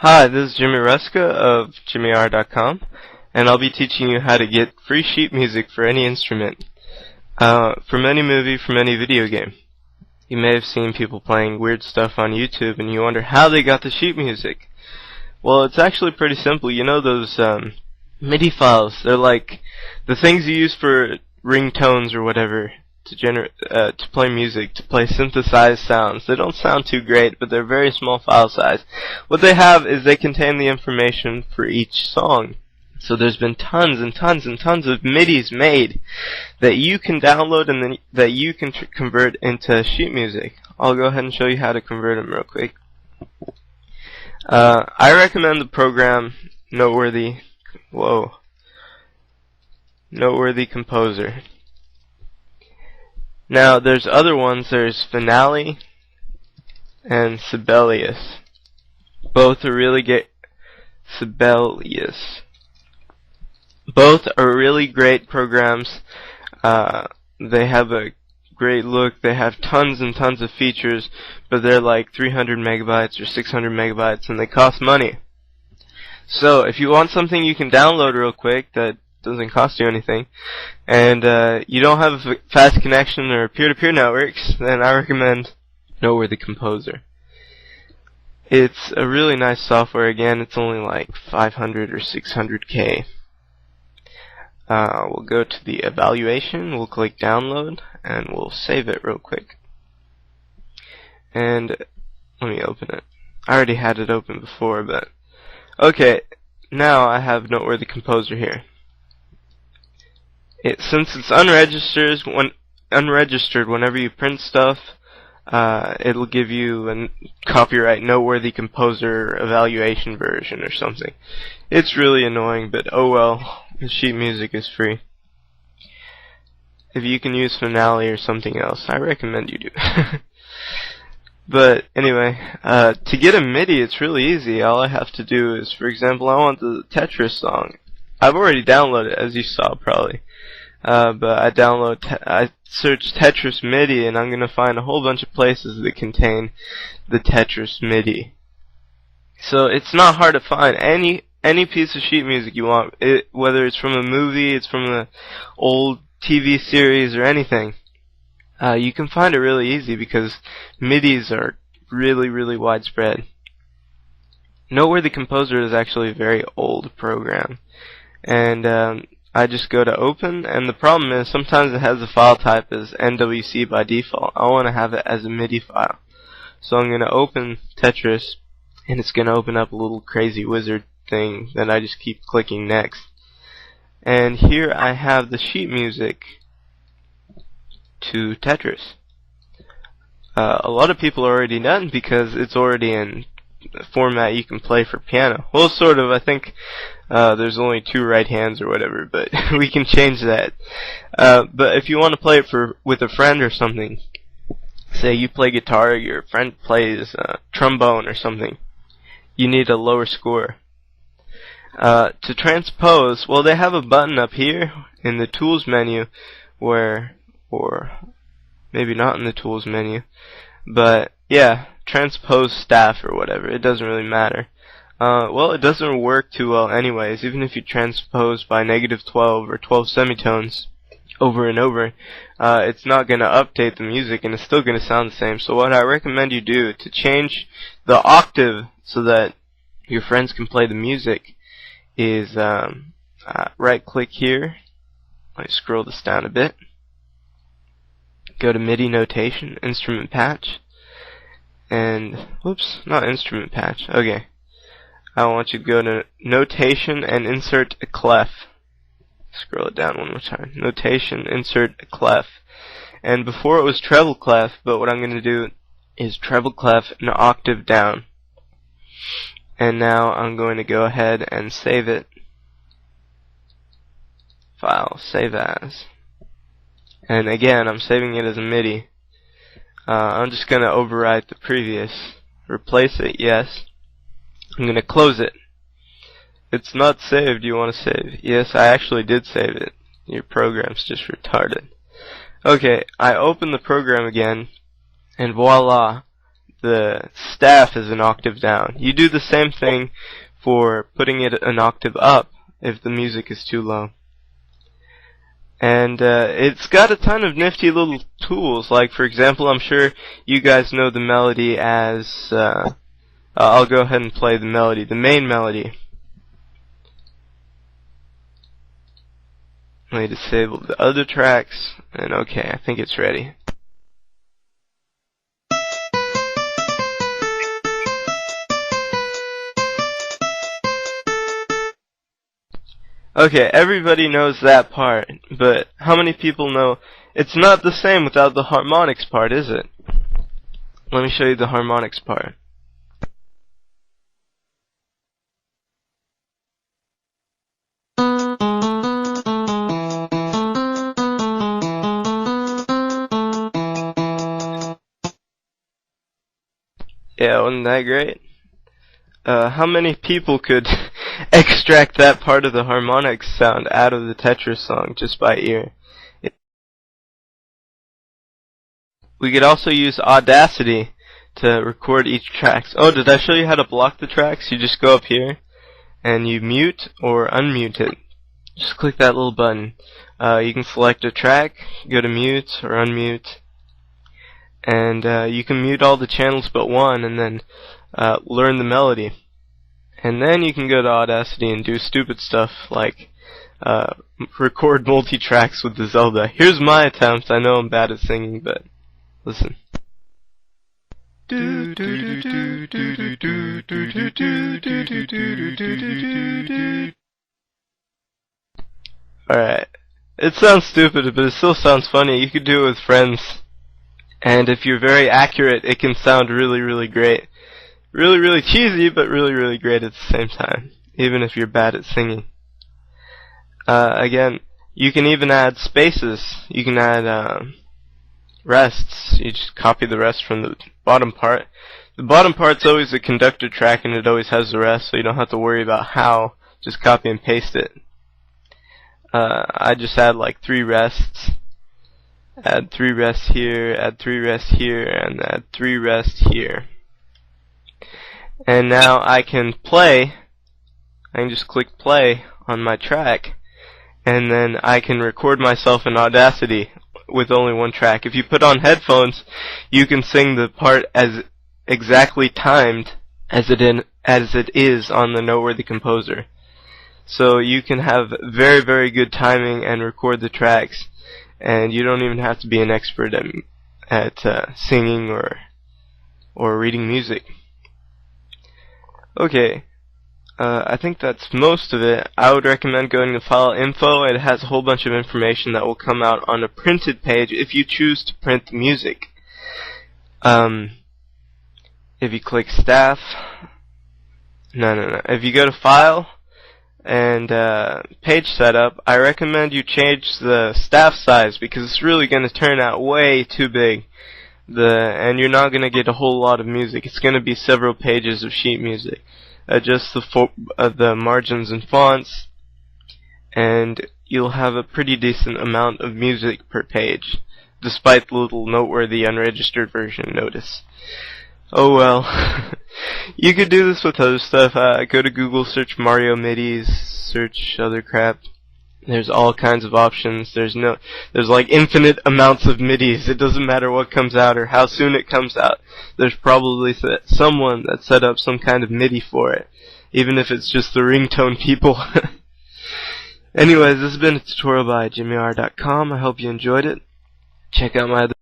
Hi, this is Jimmy Ruska of jimmyr.com, and I'll be teaching you how to get free sheet music for any instrument, from any movie, from any video game. You may have seen people playing weird stuff on YouTube, and you wonder how they got the sheet music. Well, it's actually pretty simple. You know those MIDI files? They're like the things you use for ringtones or whatever to play music, to play synthesized sounds. They don't sound too great, but they're very small file size. What they have is they contain the information for each song. So there's been tons and tons and tons of MIDIs made that you can download and then that you can convert into sheet music. I'll go ahead and show you how to convert them real quick. I recommend the program Noteworthy Composer. Now, there's other ones. There's Finale and Sibelius. Both are really Both are really great programs. They have a great look. They have tons and tons of features, but they're like 300 megabytes or 600 megabytes, and they cost money. So, if you want something you can download real quick that doesn't cost you anything, and you don't have a fast connection or peer-to-peer networks, then I recommend Noteworthy Composer. It's a really nice software. Again, it's only like 500 or 600K. We'll go to the evaluation, we'll click download, and we'll save it real quick. And let me open it. I already had it open before, but okay, now I have Noteworthy Composer here. Since it's unregistered, whenever you print stuff, it'll give you a copyright Noteworthy Composer evaluation version or something. It's really annoying, but oh well, the sheet music is free. If you can use Finale or something else, I recommend you do. But anyway, to get a MIDI, it's really easy. All I have to do is, for example, I want the Tetris song. I've already downloaded it, as you saw probably. But I searched Tetris MIDI, and I'm going to find a whole bunch of places that contain the Tetris MIDI. So it's not hard to find any piece of sheet music you want, whether it's from a movie, it's from an old TV series, or anything. You can find it really easy because MIDIs are really, really widespread. Noteworthy Composer is actually a very old program, and I just go to open, and the problem is sometimes it has the file type as NWC by default. I want to have it as a MIDI file. So I'm going to open Tetris, and it's going to open up a little crazy wizard thing that I just keep clicking next. And here I have the sheet music to Tetris. A lot of people are already done because it's already in a format you can play for piano. Well, sort of. I think there's only 2 right hands or whatever, but we can change that. But if you want to play it with a friend or something, say you play guitar, your friend plays trombone or something, you need a lower score. To transpose, well, they have a button up here in the tools menu or maybe not in the tools menu, but yeah, transpose staff or whatever. It doesn't really matter. Well, it doesn't work too well anyways. Even if you transpose by -12 or 12 semitones over and over, it's not going to update the music, and it's still going to sound the same. So what I recommend you do to change the octave so that your friends can play the music is right click here. Let me scroll this down a bit. Go to MIDI notation, instrument patch, and whoops, not instrument patch. Okay, I want you to go to notation and insert a clef. Scroll it down one more time. Notation, insert a clef. And before it was treble clef, but what I'm going to do is treble clef an octave down. And now I'm going to go ahead and save it. File, save as. And again, I'm saving it as a MIDI. I'm just going to overwrite the previous. Replace it, yes. I'm going to close it. It's not saved. Do you want to save? Yes, I actually did save it. Your program's just retarded. Okay, I open the program again, and voila. the staff is an octave down. You do the same thing for putting it an octave up if the music is too low. And it's got a ton of nifty little tools. Like, for example, I'm sure you guys know the melody as... I'll go ahead and play the melody, the main melody. Let me disable the other tracks, and okay, I think it's ready. Okay, everybody knows that part, but how many people know it's not the same without the harmonics part, is it? Let me show you the harmonics part. Yeah, wasn't that great? How many people could extract that part of the harmonics sound out of the Tetris song just by ear? We could also use Audacity to record each track. Oh, did I show you how to block the tracks? You just go up here and you mute or unmute it. Just click that little button. You can select a track, go to mute or unmute, and you can mute all the channels but one, and then learn the melody. And then you can go to Audacity and do stupid stuff like record multi-tracks with the Zelda. Here's my attempt. I know I'm bad at singing, but listen. Alright. It sounds stupid, but it still sounds funny. You could do it with friends. And if you're very accurate, it can sound really, really great. Really, really cheesy, but really, really great at the same time, even if you're bad at singing. Again, you can even add spaces. You can add rests. You just copy the rest from the bottom part. The bottom part's always a conductor track, and it always has the rest, so you don't have to worry about how. Just copy and paste it. I just add like 3 rests. Add 3 rests here, add 3 rests here, and add 3 rests here. And now I can play. I can just click play on my track, and then I can record myself in Audacity with only one track. If you put on headphones, you can sing the part as exactly timed as it is on the Noteworthy Composer. So you can have very, very good timing and record the tracks, and you don't even have to be an expert at singing or reading music. Okay, I think that's most of it. I would recommend going to File Info. It has a whole bunch of information that will come out on a printed page if you choose to print the music. If you click Staff, if you go to File and Page Setup, I recommend you change the staff size because it's really going to turn out way too big. And you're not going to get a whole lot of music. It's going to be several pages of sheet music. Adjust the margins and fonts, and you'll have a pretty decent amount of music per page, despite the little noteworthy unregistered version notice. Oh well. You could do this with other stuff. Go to Google, search Mario MIDIs, search other crap. There's all kinds of options. There's like infinite amounts of MIDIs. It doesn't matter what comes out or how soon it comes out. There's probably someone that set up some kind of MIDI for it, even if it's just the ringtone people. Anyways, this has been a tutorial by jimmyr.com. I hope you enjoyed it. Check out my other